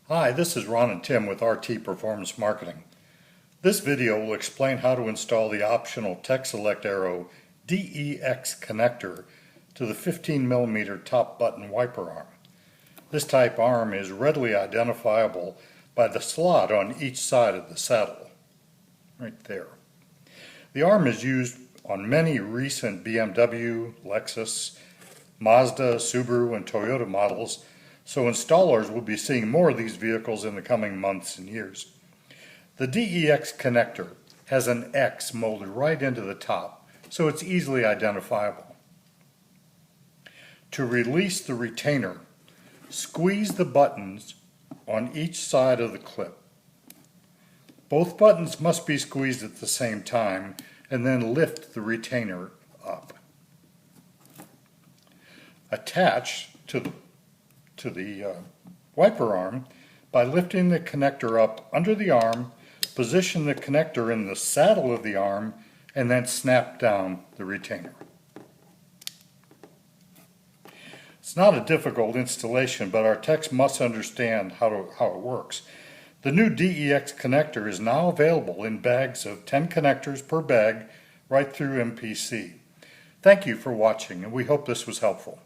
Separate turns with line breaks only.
Hi, this is Ron and Tim with RT Performance Marketing. This video will explain how to install the optional TechSelect Arrow DEX connector to the 15mm top button wiper arm. This type arm is readily identifiable by the slot on each side of the saddle, right there. The arm is used on many recent BMW, Lexus, Mazda, Subaru, and Toyota models, so installers will be seeing more of these vehicles in the coming months and years. The DEX connector has an X molded right into the top, so it's easily identifiable. To release the retainer, squeeze the buttons on each side of the clip. Both buttons must be squeezed at the same time and then lift the retainer up. Attach to the wiper arm by lifting the connector up under the arm, position the connector in the saddle of the arm, and then snap down the retainer. It's not a difficult installation, but our techs must understand how it works. The new DEX connector is now available in bags of 10 connectors per bag right through MPC. Thank you for watching, and we hope this was helpful.